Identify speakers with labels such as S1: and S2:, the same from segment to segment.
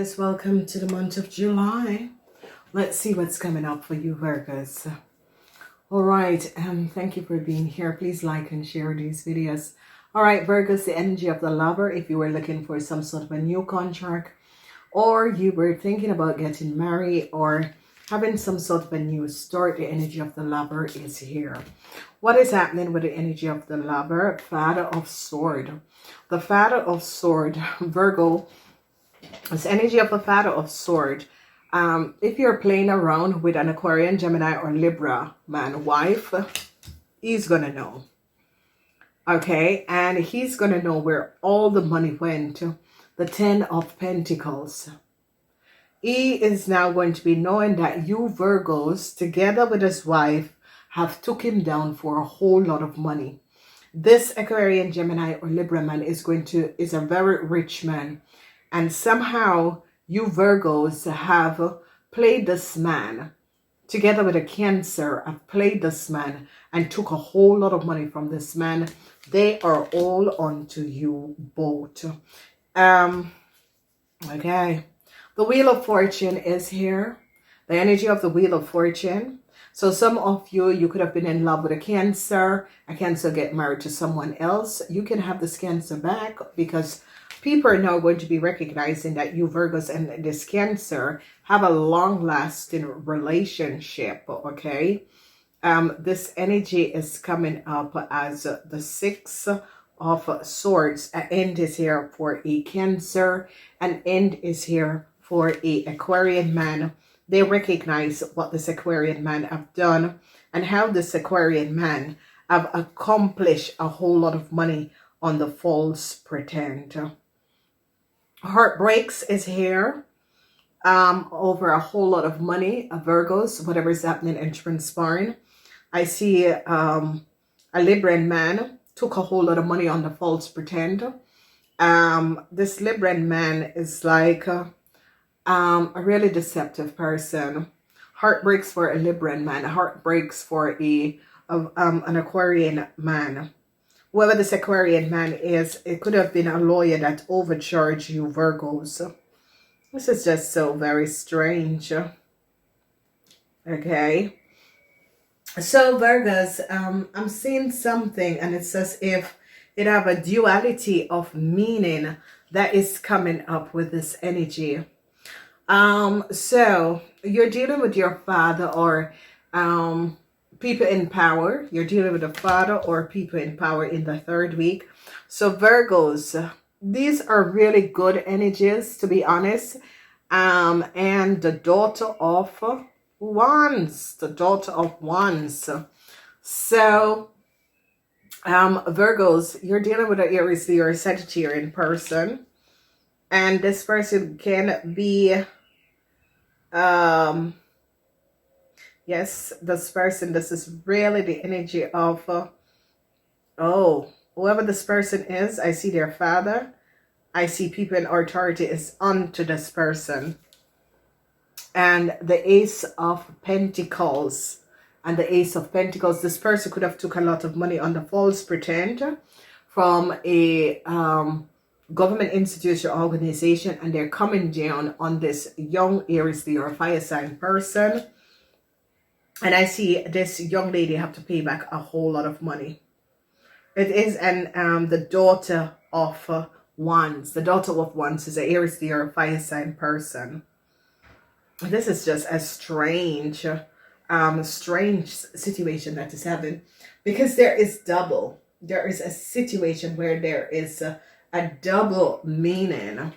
S1: Virgos, welcome to the month of July. Let's see what's coming up for you, Virgos. All right, thank you for being here. Please like and share these videos. All right, Virgos, the energy of the lover. If you were looking for some sort of a new contract, or you were thinking about getting married or having some sort of a new start, the energy of the lover is here. What is happening with the energy of the lover? Father of Sword. The Father of Sword, Virgo, this energy of the Father of Sword. If you're playing around with an Aquarian, Gemini, or Libra man, wife, he's gonna know. Okay, and he's gonna know where all the money went. The Ten of Pentacles. He is now going to be knowing that you Virgos, together with his wife, have took him down for a whole lot of money. This Aquarian, Gemini, or Libra man is a very rich man. And somehow you Virgos have played this man, together with a Cancer, have played this man and took a whole lot of money from this man. They are all onto you both. Okay. The Wheel of Fortune is here. The energy of the Wheel of Fortune. So some of you could have been in love with a Cancer. A Cancer get married to someone else. You can have this Cancer back because people are now going to be recognizing that you Virgos and this Cancer have a long-lasting relationship, okay? This energy is coming up as the Six of Swords. An end is here for a Cancer. An end is here for a Aquarian man. They recognize what this Aquarian man have done and how this Aquarian man have accomplished a whole lot of money on the false pretend. Heartbreaks is here over a whole lot of money, Virgos, whatever is happening and transpiring. I see a Libran man took a whole lot of money on the false pretend. This Libran man is like a really deceptive person. Heartbreaks for a Libran man, heartbreaks for an Aquarian man. Whoever this Aquarian man is, it could have been a lawyer that overcharged you Virgos. This is just so very strange. Okay. So Virgos, I'm seeing something and it's as if it have a duality of meaning that is coming up with this energy. So you're dealing with your father or people in power. You're dealing with a father or people in power in the third week. So Virgos, these are really good energies, to be honest. And the daughter of Wands, the daughter of Wands. So Virgos, you're dealing with an Aries, Leo, or Sagittarian person. And this person can be yes, this is really the energy of, whoever this person is, I see their father. I see people in authority is onto this person. And the Ace of Pentacles. And the Ace of Pentacles, this person could have took a lot of money on the false pretend from a government institution or organization. And they're coming down on this young Aries, Leo, or fire sign person. And I see this young lady have to pay back a whole lot of money. It is the daughter of Wands. The daughter of Wands is an Aries, Leo, or fire sign person. This is just a strange situation that is happening because there is double. There is a situation where there is a double meaning,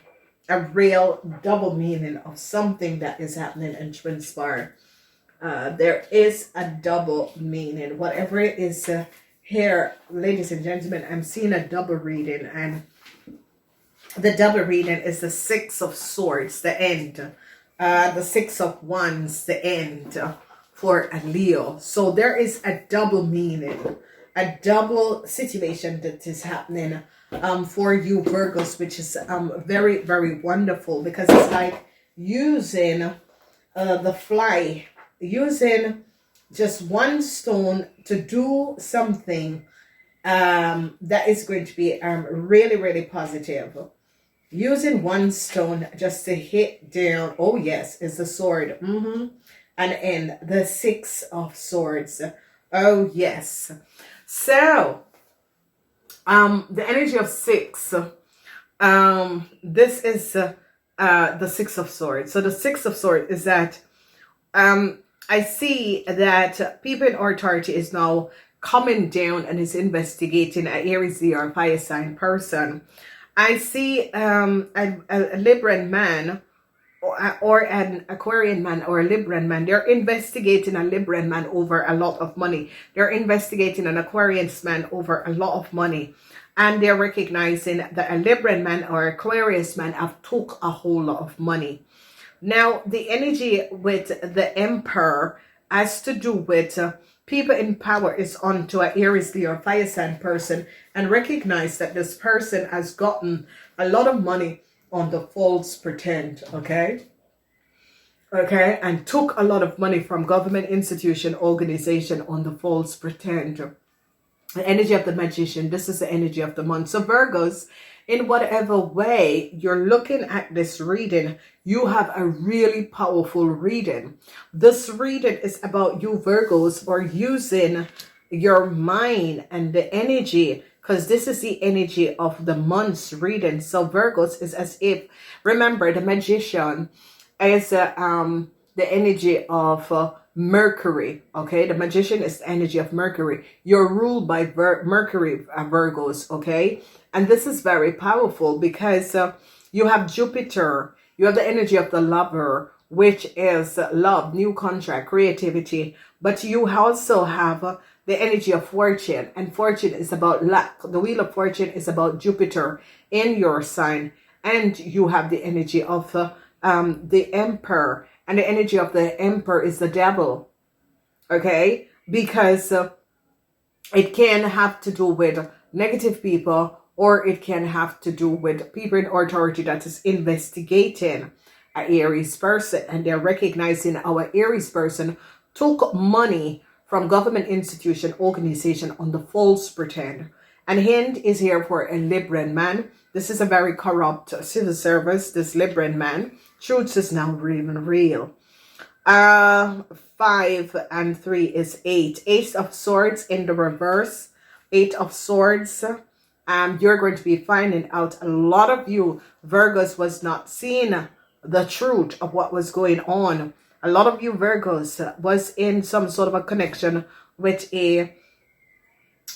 S1: a real double meaning of something that is happening and transpire. There is a double meaning. Whatever it is here, ladies and gentlemen, I'm seeing a double reading, and the double reading is the Six of Swords, the end. The Six of Wands, the end for a Leo. So there is a double meaning, a double situation that is happening for you Virgos, which is very, very wonderful because it's like using the fly, using just one stone to do something that is going to be really, really positive. using one stone just to hit down. Oh yes, is the sword. And in the Six of Swords. Oh yes. So the energy of six, this is the Six of Swords. So the Six of Swords is that I see that people in authority is now coming down and is investigating a Aries, Leo, or fire sign person. I see a Libran man or an Aquarian man or a Libran man. They're investigating a Libran man over a lot of money. They're investigating an Aquarian man over a lot of money. And they're recognizing that a Libran man or Aquarius man have took a whole lot of money. Now, the energy with the Emperor has to do with people in power is onto an Aries, Leo, or fire sign person, and recognize that this person has gotten a lot of money on the false pretend, okay, and took a lot of money from government, institution, organization on the false pretend. The energy of the Magician, this is the energy of the month. So Virgos, in whatever way you're looking at this reading, you have a really powerful reading. This reading is about you Virgos, or using your mind and the energy, because this is the energy of the month's reading. So Virgos is as if, remember, the Magician is the energy of Mercury, okay? The Magician is the energy of Mercury. You're ruled by Mercury, Virgos, okay? And this is very powerful because you have Jupiter, you have the energy of the Lover, which is love, new contract, creativity, but you also have the energy of Fortune, and Fortune is about luck. The Wheel of Fortune is about Jupiter in your sign, and you have the energy of the Emperor, and the energy of the Emperor is the devil, okay? Because it can have to do with negative people, or it can have to do with people in authority that is investigating an Aries person, and they're recognizing our Aries person took money from government, institution, organization on the false pretend. And Hind is here for a Libran man. This is a very corrupt civil service, this Libran man. Truth is now even real. 5 and 3 is 8. Ace of Swords in the reverse. 8 of Swords. You're going to be finding out a lot of you Virgos was not seeing the truth of what was going on. A lot of you Virgos was in some sort of a connection with a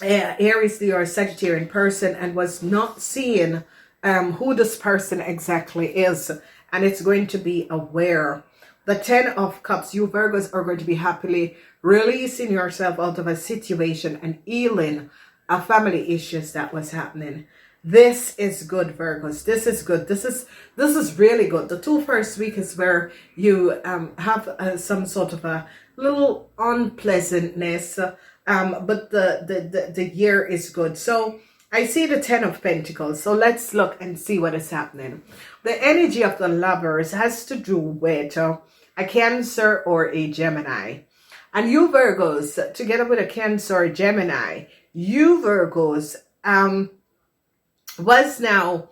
S1: Aries, Leo, or Sagittarian person, and was not seeing who this person exactly is. And it's going to be aware. The 10 of Cups, you Virgos are going to be happily releasing yourself out of a situation and healing a family issues that was happening. This is good, Virgos. This is good. This is really good. The 2 first week is where you have some sort of a little unpleasantness, but the year is good. So I see the 10 of Pentacles. So let's look and see what is happening. The energy of the Lovers has to do with a Cancer or a Gemini. And you Virgos, together with a Cancer or Gemini, you Virgos was now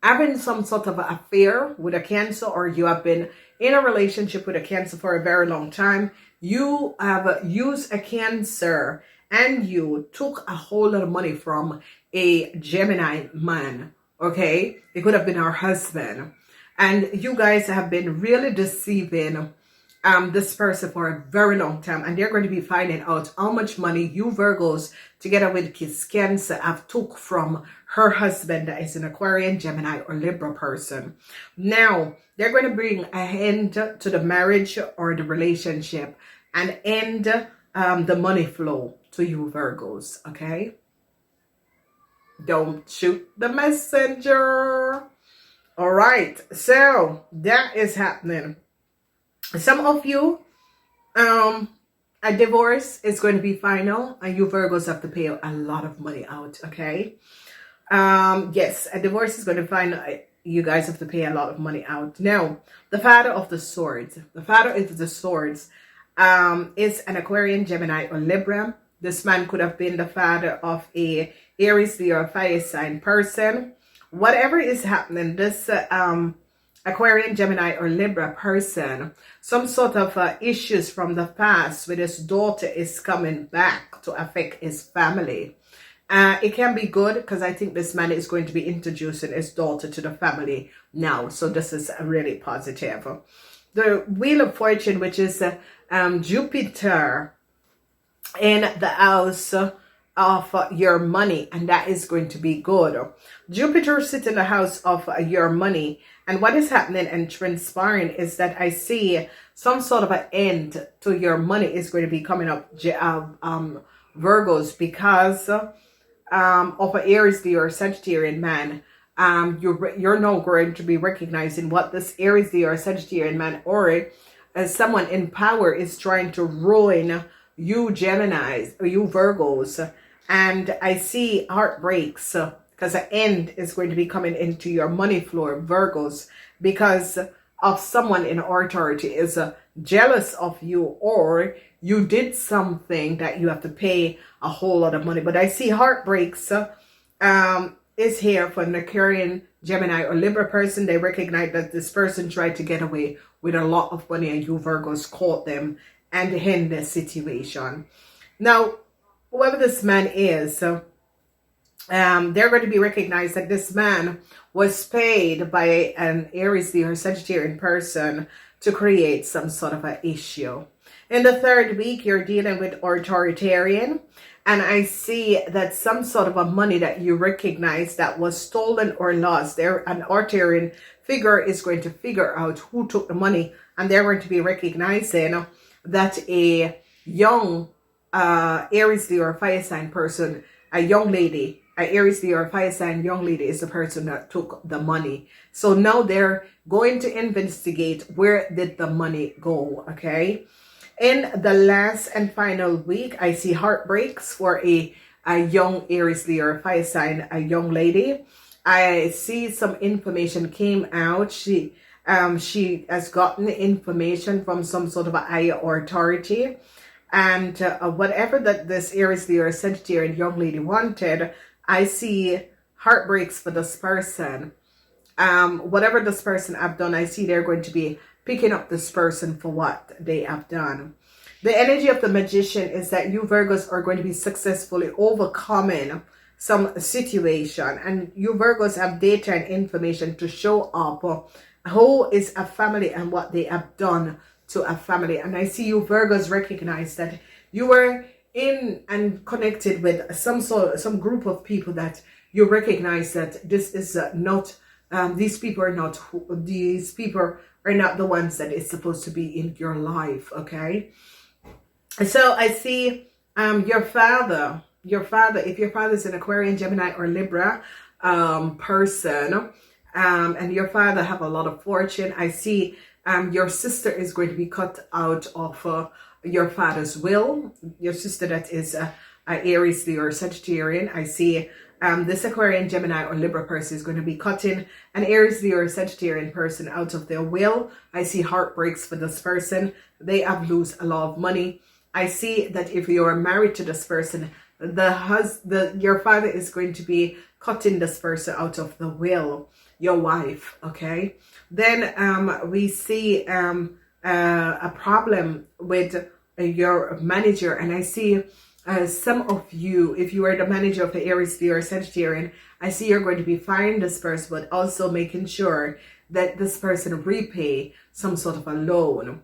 S1: having some sort of affair with a Cancer, or you have been in a relationship with a Cancer for a very long time. You have used a Cancer and you took a whole lot of money from a Gemini man, okay? It could have been our husband. And you guys have been really deceiving this person for a very long time, and they're going to be finding out how much money you Virgos together with his Cancer have took from her husband that is an Aquarian, Gemini, or Libra person. Now they're going to bring a end to the marriage or the relationship and end the money flow to you Virgos, okay? Don't shoot the messenger. All right, so that is happening. Some of you, a divorce is going to be final, and you Virgos have to pay a lot of money out, okay? Yes, a divorce is going to final. You guys have to pay a lot of money out. Now, the Father of the Swords. The Father of the Swords is an Aquarian, Gemini, or Libra. This man could have been the father of a Aries, Leo, or fire sign person. whatever is happening, this Aquarian, Gemini, or Libra person, some sort of issues from the past with his daughter is coming back to affect his family. It can be good because I think this man is going to be introducing his daughter to the family now. So this is really positive. The Wheel of Fortune, which is Jupiter in the house of your money, and that is going to be good. Jupiter sits in the house of your money, and what is happening and transpiring is that I see some sort of an end to your money is going to be coming up, Virgos, because of an Aries, Leo, or Sagittarian man. You're now going to be recognizing what this Aries, Leo, or Sagittarian man, or as someone in power, is trying to ruin you Geminis or you Virgos. And I see heartbreaks because the end is going to be coming into your money floor, Virgos, because of someone in authority is jealous of you, or you did something that you have to pay a whole lot of money. But I see heartbreaks is here for an Aquarian, Gemini, or Libra person. They recognize that this person tried to get away with a lot of money, and you Virgos caught them and end the situation. Now, whoever this man is, they're going to be recognized that this man was paid by an Aries, Leo, or Sagittarian person to create some sort of an issue. In the third week, you're dealing with authoritarian, and I see that some sort of a money that you recognize that was stolen or lost. There, an authoritarian figure is going to figure out who took the money, and they're going to be recognizing that a young Aries, Leo, or fire sign person, a young lady, a Aries, Leo, or fire sign young lady is the person that took the money. So now they're going to investigate where did the money go, okay? In the last and final week, I see heartbreaks for a young Aries, Leo, or fire sign, a young lady. I see some information came out. She has gotten information from some sort of a higher authority, and whatever that this Aries, Leo, or Sagittarian young lady wanted, I see heartbreaks for this person. Whatever this person have done, I see they're going to be picking up this person for what they have done. The energy of the Magician is that you Virgos are going to be successfully overcoming some situation, and you Virgos have data and information to show up who is a family and what they have done to a family. And I see you Virgos recognize that you were in and connected with some group of people that you recognize that this is not these people are not the ones that is supposed to be in your life, okay? So I see your father, if your father is an Aquarian, Gemini, or Libra person, and your father have a lot of fortune, I see your sister is going to be cut out of your father's will. Your sister that is a Aries, Leo, or Sagittarian. I see this Aquarian, Gemini, or Libra person is going to be cutting an Aries, Leo, or Sagittarian person out of their will. I see heartbreaks for this person. They have lose a lot of money. I see that if you are married to this person, your father is going to be cutting this person out of the will, your wife, okay? Then we see a problem with your manager, and I see some of you, if you are the manager of the Aries, Leo, or Sagittarian, I see you're going to be firing this person, but also making sure that this person repay some sort of a loan.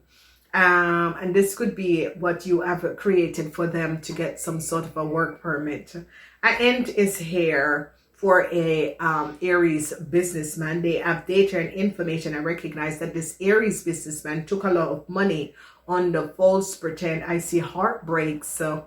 S1: And this could be what you have created for them to get some sort of a work permit. An end is here for a Aries businessman. They have data and information and recognize that this Aries businessman took a lot of money on the false pretend. I see heartbreaks. So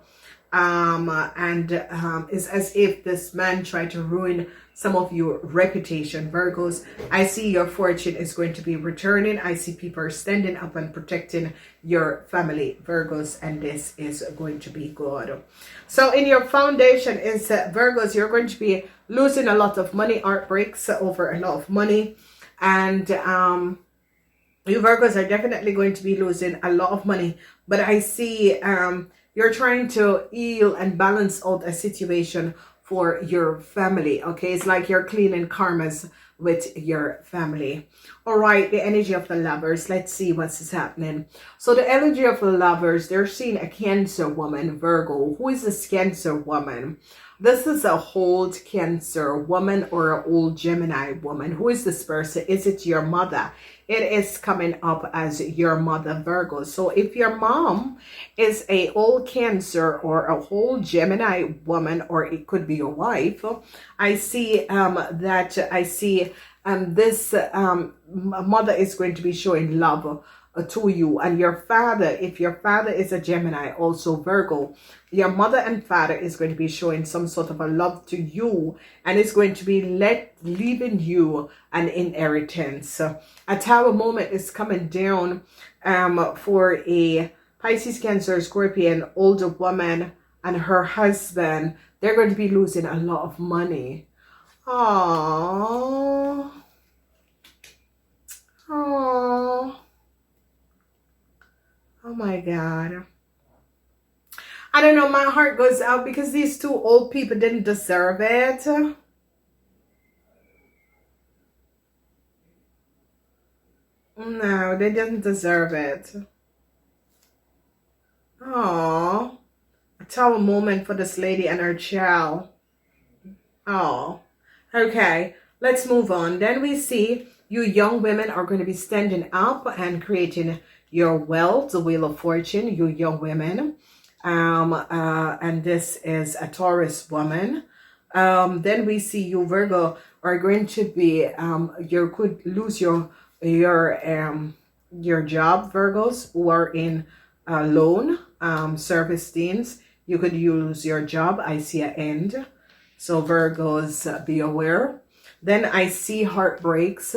S1: it's as if this man tried to ruin some of your reputation, Virgos. I see your fortune is going to be returning. I see people are standing up and protecting your family, Virgos, and this is going to be good. So in your foundation is Virgos, you're going to be losing a lot of money, heartbreaks over a lot of money, and you Virgos are definitely going to be losing a lot of money, but I see you're trying to heal and balance out a situation for your family. Okay, it's like you're cleaning karmas with your family. All right, the energy of the lovers. Let's see what's happening. So the energy of the lovers, they're seeing a Cancer woman, Virgo. Who is this Cancer woman? This is a old Cancer woman or an old Gemini woman. Who is this person? Is it your mother? It is coming up as your mother, Virgo. So if your mom is a old Cancer or a whole Gemini woman, or it could be your wife, I see this mother is going to be showing love to you. And your father, if your father is a Gemini, also Virgo, your mother and father is going to be showing some sort of a love to you, and it's going to be leaving you an inheritance. A tower moment is coming down for a Pisces, Cancer, Scorpion, older woman and her husband. They're going to be losing a lot of money. Aww. Aww. Oh my God. I don't know, my heart goes out because these two old people didn't deserve it. No, they didn't deserve it. Oh, a tower moment for this lady and her child. Oh, okay, let's move on. Then we see you young women are going to be standing up and creating your wealth, the Wheel of Fortune, you young women. And this is a Taurus woman. Then we see you Virgo are going to be you could lose your job, Virgos who are in loan service teams. You could lose your job. I see an end, so Virgos, be aware. Then I see heartbreaks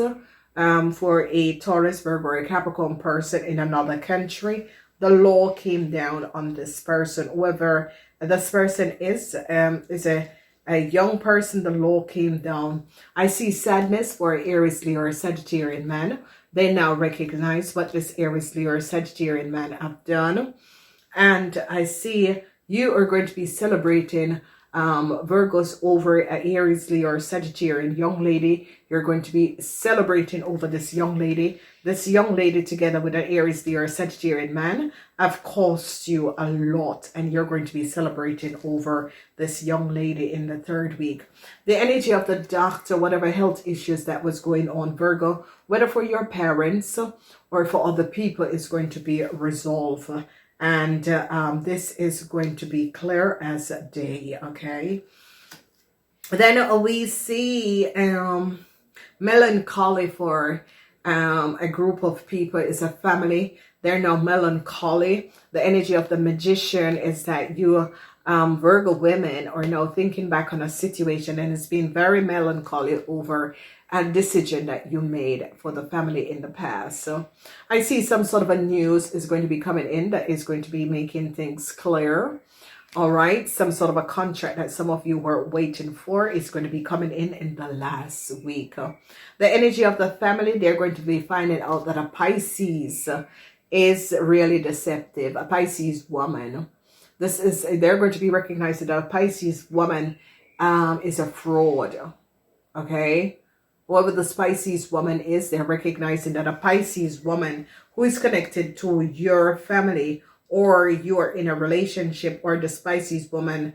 S1: for a Taurus, Virgo, or a Capricorn person in another country. The law came down on this person. Whoever this person is a young person, the law came down. I see sadness for Aries, Leo, or Sagittarian man. They now recognize what this Aries, Leo, or Sagittarian man have done. And I see you are going to be celebrating Virgos over an Aries, Leo, or Sagittarian young lady. You're going to be celebrating over this young lady. This young lady together with an Aries, Leo, or Sagittarian man have cost you a lot, and you're going to be celebrating over this young lady in the third week. The energy of the doctor, whatever health issues that was going on, Virgo, whether for your parents or for other people, is going to be resolved. And this is going to be clear as day, okay? Then we see melancholy for a group of people. Is a family. They're now melancholy. The energy of the magician is that you Virgo women are now thinking back on a situation, and it's been very melancholy over a decision that you made for the family in the past. So I see some sort of a news is going to be coming in that is going to be making things clear. All right, some sort of a contract that some of you were waiting for is going to be coming in the last week. The energy of the family, they're going to be finding out that a Pisces is really deceptive. A Pisces woman. They're going to be recognizing that a Pisces woman is a fraud. Okay. Whoever the Pisces woman is, they're recognizing that a Pisces woman who is connected to your family, or you are in a relationship, or the Pisces woman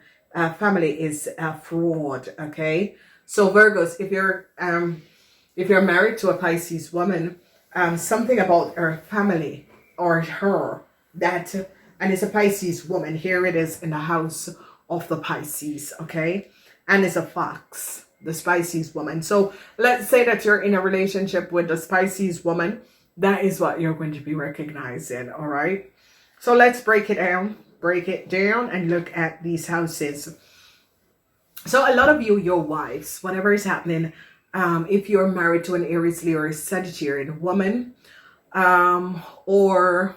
S1: family is a fraud. Okay, so Virgos, if you're married to a Pisces woman, something about her family or her that, and it's a Pisces woman. Here it is in the house of the Pisces. Okay, and it's a fox. The Pisces woman. So let's say that you're in a relationship with the Pisces woman. That is what you're going to be recognizing. All right. So let's break it down and look at these houses. So a lot of you, your wives, whatever is happening, if you're married to an Aries, Leo, or Sagittarian woman, or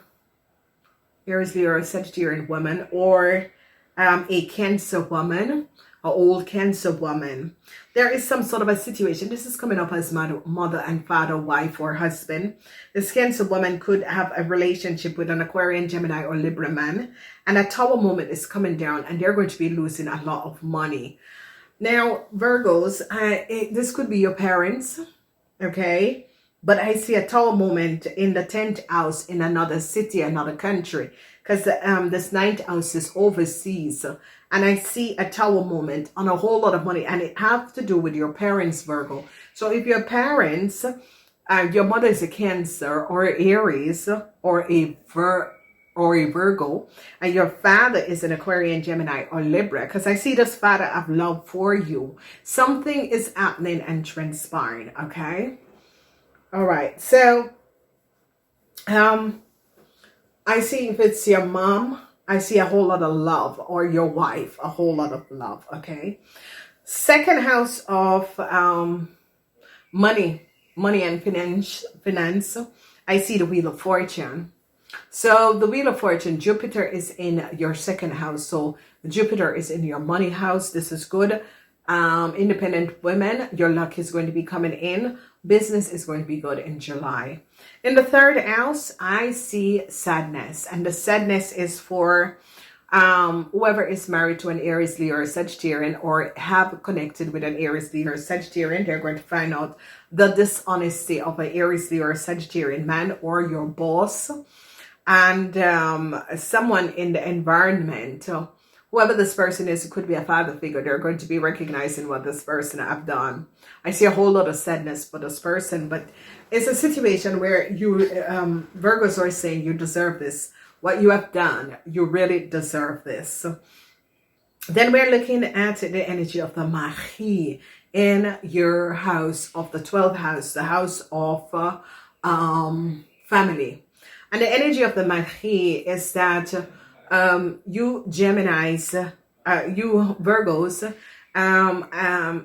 S1: Aries, Leo, or Sagittarian woman, or a Cancer woman, an old Cancer woman, there is some sort of a situation. This is coming up as mother and father, wife, or husband. This Cancer woman could have a relationship with an Aquarian, Gemini, or Libra man, and a tower moment is coming down, and they're going to be losing a lot of money. Now, Virgos, this could be your parents, okay? But I see a tower moment in the 10th house in another city, another country, because this 9th house is overseas. And I see a tower moment on a whole lot of money, and it has to do with your parents, Virgo. So if your parents, your mother is a Cancer or Aries or a Virgo, and your father is an Aquarian, Gemini, or Libra, because I see this father have love for you. Something is happening and transpiring, okay? All right, so I see if it's your mom, I see a whole lot of love, or your wife, a whole lot of love, okay? Second house of money and finance, I see the Wheel of Fortune. So the Wheel of Fortune, Jupiter is in your second house. So Jupiter is in your money house. This is good. Independent women, your luck is going to be coming in. Business is going to be good in July. In the third house, I see sadness. And the sadness is for whoever is married to an Aries, Leo, or Sagittarian, or have connected with an Aries, Leo, or Sagittarian. They're going to find out the dishonesty of an Aries, Leo, or Sagittarian man, or your boss. And someone in the environment, whoever this person is, it could be a father figure, they're going to be recognizing what this person have done. I see a whole lot of sadness for this person, but it's a situation where you, Virgos are saying you deserve this. What you have done, you really deserve this. Then we're looking at the energy of the Mahi in your house of the 12th house, the house of family. And the energy of the Mahi is that you Geminis, you Virgos,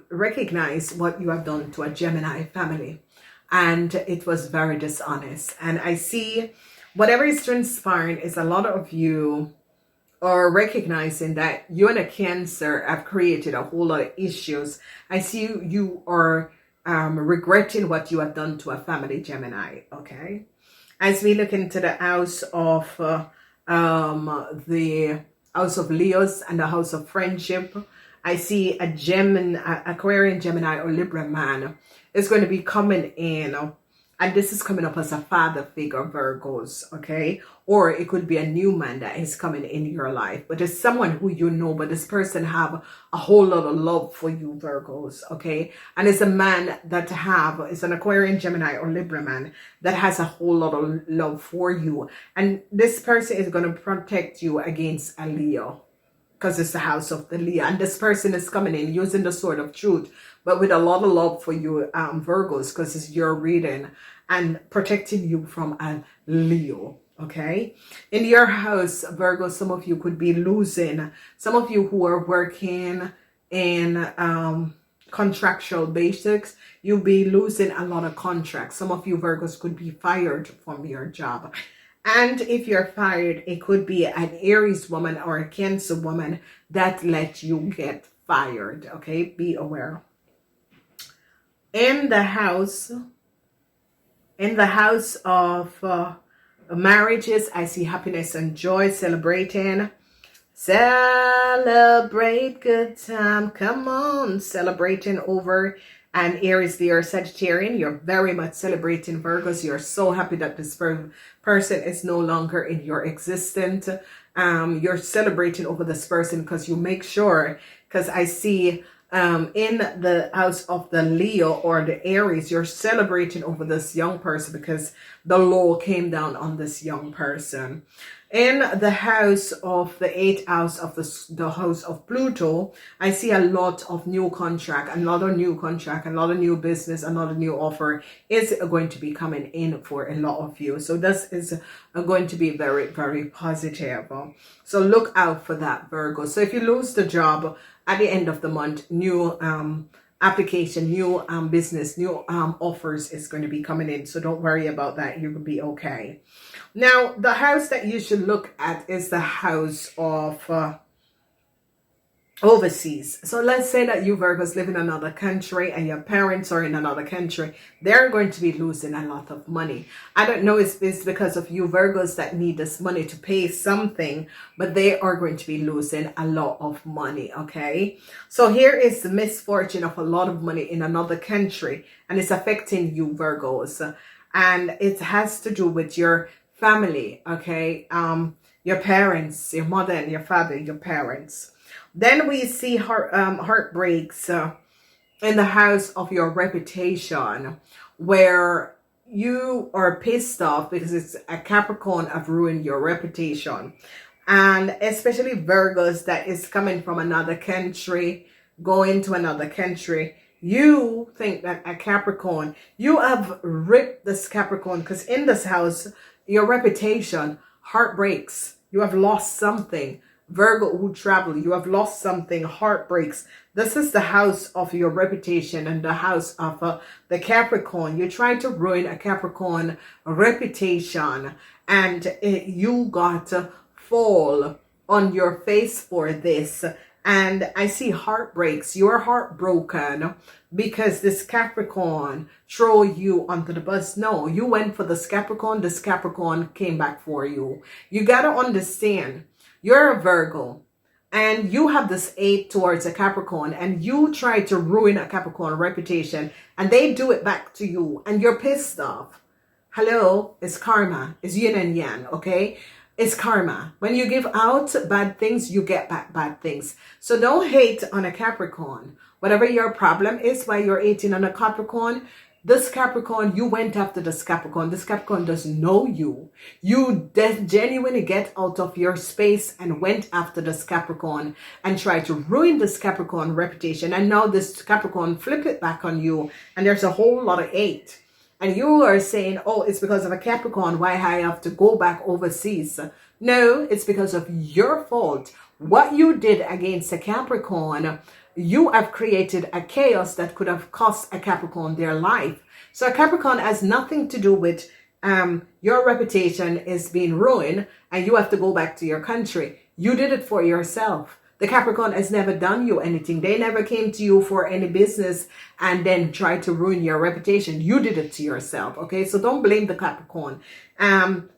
S1: recognize what you have done to a Gemini family. And it was very dishonest. And I see whatever is transpiring is a lot of you are recognizing that you and a Cancer have created a whole lot of issues. I see you are regretting what you have done to a family, Gemini, okay? As we look into the house of Leos and the house of friendship, I see a Gemini, Aquarian, Gemini, or Libra man is going to be coming in. And this is coming up as a father figure, Virgos, okay? Or it could be a new man that is coming in your life. But it's someone who you know, but this person have a whole lot of love for you, Virgos, okay? And it's a man that it's an Aquarian, Gemini, or Libra man that has a whole lot of love for you. And this person is going to protect you against a Leo, because it's the house of the Leo. And this person is coming in using the sword of truth, but with a lot of love for you, Virgos, because it's your reading, and protecting you from a Leo, okay? In your house, Virgo, some of you could be losing. Some of you who are working in contractual basics, you'll be losing a lot of contracts. Some of you Virgos could be fired from your job. And if you're fired, it could be an Aries woman or a Cancer woman that let you get fired, okay? Be aware. In the house of marriages, I see happiness and joy, celebrating. Celebrate good time. Come on, celebrating over an Aries, Leo, or Sagittarian. You're very much celebrating, Virgos. You're so happy that this person is no longer in your existence. You're celebrating over this person because you make sure, because I see in the house of the Leo or the Aries, you're celebrating over this young person because the law came down on this young person. In the house of the 8th house of the house of Pluto, I see a lot of new contract, another new contract, another new business, another new offer is going to be coming in for a lot of you. So this is going to be very, very positive. So look out for that, Virgo. So if you lose the job at the end of the month, new application, new business, new offers is going to be coming in. So don't worry about that. You will be okay. Now, the house that you should look at is the house of overseas. So let's say that you Virgos live in another country and your parents are in another country. They're going to be losing a lot of money. I don't know if it's because of you Virgos that need this money to pay something, but they are going to be losing a lot of money. Okay, so here is the misfortune of a lot of money in another country, and it's affecting you Virgos, and it has to do with your family. Okay, your parents, your mother and your father, your parents. Then we see heartbreaks in the house of your reputation, where you are pissed off because it's a Capricorn have ruined your reputation. And especially Virgos that is coming from another country, going to another country. You think that a Capricorn, you have ripped this Capricorn, because in this house, your reputation, heartbreaks. You have lost something. Virgo who travel, you have lost something, heartbreaks. This is the house of your reputation and the house of the Capricorn. You try to ruin a Capricorn reputation, and you got to fall on your face for this. And I see heartbreaks. You're heartbroken because this Capricorn throw you onto the bus. No, you went for this Capricorn came back for you. You got to understand, you're a Virgo and you have this hate towards a Capricorn, and you try to ruin a Capricorn reputation and they do it back to you and you're pissed off. Hello, it's karma. It's yin and yang, okay? It's karma. When you give out bad things, you get back bad things. So don't hate on a Capricorn. Whatever your problem is, why you're hating on a Capricorn, this Capricorn, you went after this Capricorn. This Capricorn doesn't know you. You genuinely get out of your space and went after this Capricorn and tried to ruin this Capricorn reputation. And now this Capricorn flip it back on you. And there's a whole lot of hate. And you are saying, oh, it's because of a Capricorn why I have to go back overseas. No, it's because of your fault. What you did against a Capricorn, you have created a chaos that could have cost a Capricorn their life. So a Capricorn has nothing to do with your reputation is being ruined and you have to go back to your country. You did it for yourself. The Capricorn has never done you anything. They never came to you for any business and then tried to ruin your reputation. You did it to yourself, okay? So don't blame the Capricorn.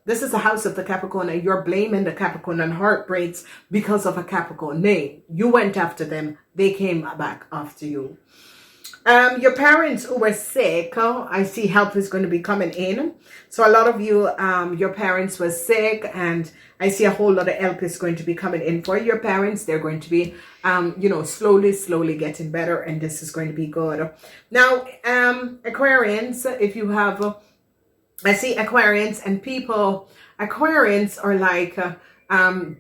S1: This is the house of the Capricorn and you're blaming the Capricorn and heartbreaks because of a Capricorn. Nay, you went after them. They came back after you. Your parents who were sick, I see help is going to be coming in. So a lot of you, your parents were sick, and I see a whole lot of help is going to be coming in for your parents. They're going to be, slowly getting better, and this is going to be good. Now, Aquarians, if you have, I see Aquarians and people, Aquarians are like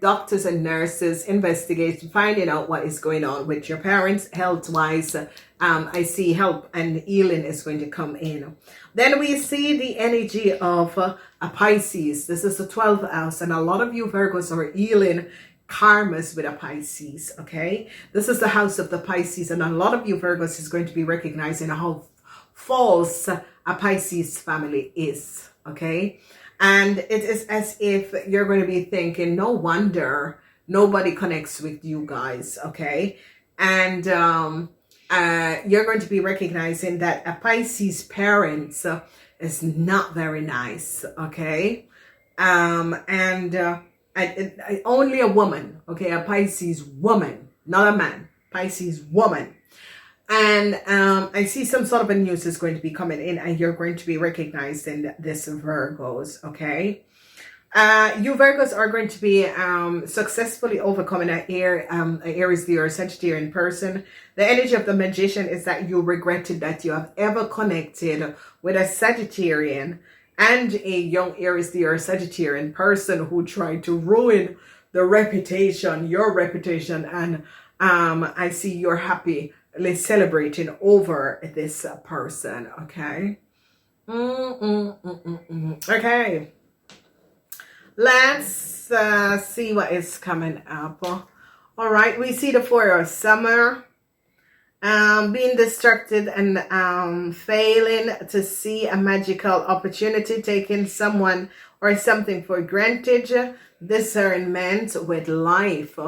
S1: doctors and nurses investigating, finding out what is going on with your parents health-wise. I see help and healing is going to come in. Then we see the energy of a Pisces. This is the 12th house, and a lot of you Virgos are healing karmas with a Pisces, okay? This is the house of the Pisces, and a lot of you Virgos is going to be recognizing how false a Pisces family is, okay? And it is as if you're going to be thinking, no wonder nobody connects with you guys, okay? And you're going to be recognizing that a Pisces parent is not very nice, okay? Only a woman, okay? A Pisces woman, not a man. Pisces woman. And I see some sort of a news is going to be coming in, and you're going to be recognizing this Virgos, okay? You Virgos are going to be successfully overcoming an Aries, Leo, or Sagittarian person. The energy of the Magician is that you regretted that you have ever connected with a Sagittarian and a young Aries, Leo, or Sagittarian person who tried to ruin the reputation, your reputation, and I see you're happy celebrating over this person, okay? Okay. Let's see what is coming up. All right, we see the Four of Summer. Being distracted and failing to see a magical opportunity, taking someone or something for granted, discernment with life.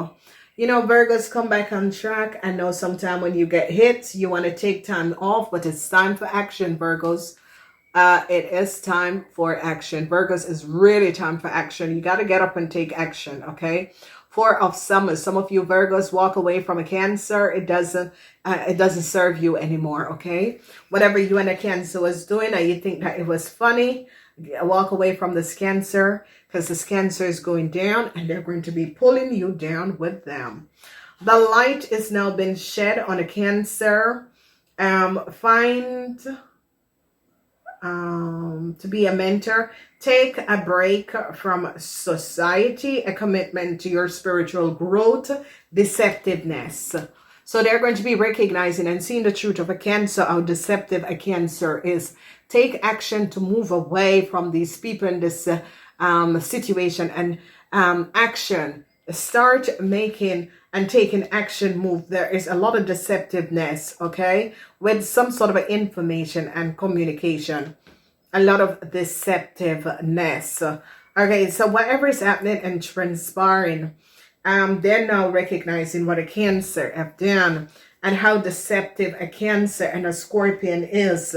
S1: You know, Virgos, come back on track. I know sometime when you get hit, you want to take time off, but it's time for action, Virgos. It is time for action. Virgos, is really time for action. You got to get up and take action, okay? Four of Summers. Some of you Virgos walk away from a Cancer. It doesn't serve you anymore, okay? Whatever you and a Cancer was doing, and you think that it was funny, walk away from this Cancer, because this Cancer is going down and they're going to be pulling you down with them. The light is now been shed on a Cancer. Find to be a mentor. Take a break from society, a commitment to your spiritual growth, deceptiveness. So they're going to be recognizing and seeing the truth of a Cancer, how deceptive a Cancer is. Take action to move away from these people in this situation, and action. Start making and taking action move. There is a lot of deceptiveness, okay, with some sort of information and communication. A lot of deceptiveness. Okay, so whatever is happening and transpiring, they're now recognizing what a Cancer have done and how deceptive a Cancer and a Scorpion is.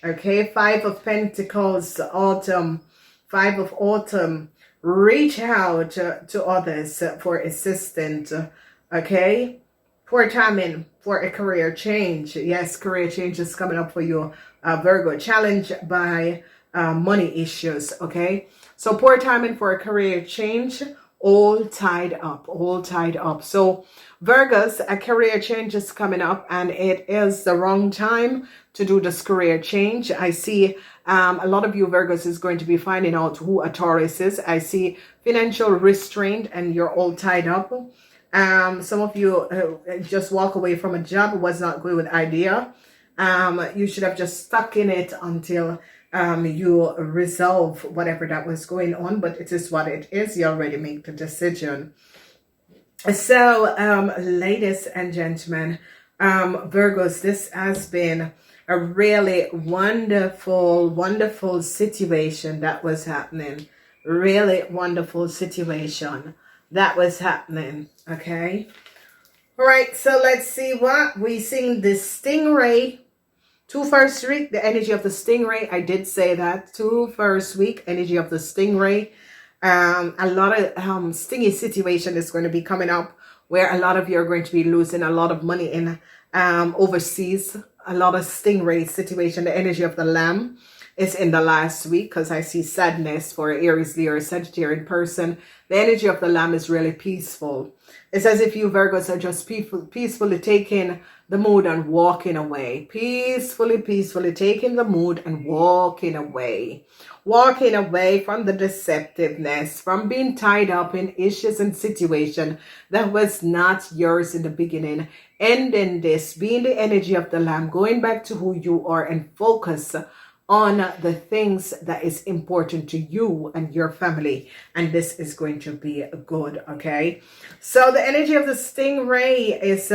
S1: Okay, Five of Pentacles, Autumn, Five of Autumn. Reach out to others for assistance, okay? Poor timing for a career change. Yes, career change is coming up for you, Virgo. Challenged by money issues, okay? So poor timing for a career change, all tied up, all tied up. So Virgos, a career change is coming up, and it is the wrong time to do this career change. I see a lot of you Virgos is going to be finding out who a Taurus is. I see financial restraint and you're all tied up. Some of you just walk away from a job. It was not good idea. You should have just stuck in it until you resolve whatever that was going on, but it is what it is. You already make the decision. So ladies and gentlemen, Virgos, this has been a really wonderful situation that was happening. Really wonderful situation that was happening. Okay. All right. So let's see what we seen. The Stingray. 2 first week, the energy of the Stingray. I did say that. 2 first week, energy of the Stingray. A lot of stingy situation is going to be coming up, where a lot of you are going to be losing a lot of money in overseas. A lot of Stingray situation. The energy of the Lamb is in the last week, because I see sadness for Aries, Leo, or Sagittarian person. The energy of the Lamb is really peaceful. It's as if you Virgos are just peacefully taking the mood and walking away. Peacefully taking the mood and walking away. Walking away from the deceptiveness, from being tied up in issues and situation that was not yours in the beginning. Ending this, being the energy of the Lamb, going back to who you are and focus on the things that is important to you and your family. And this is going to be good, okay? So the energy of the Stingray is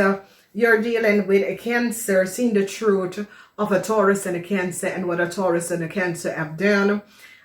S1: you're dealing with a Cancer, seeing the truth of a Taurus and a Cancer and what a Taurus and a Cancer have done.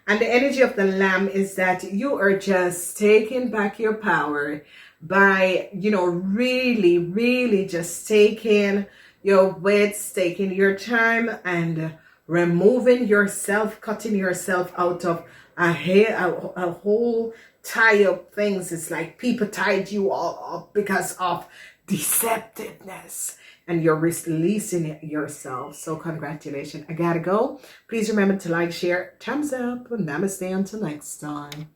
S1: And the energy of the Lamb is that you are just taking back your power by, you know, really just taking your wits, taking your time and removing yourself, cutting yourself out of a whole tie up things. It's like people tied you all up because of deceptiveness, and you're releasing it yourself. So congratulations. I gotta go. Please remember to like, share, thumbs up, and namaste until next time.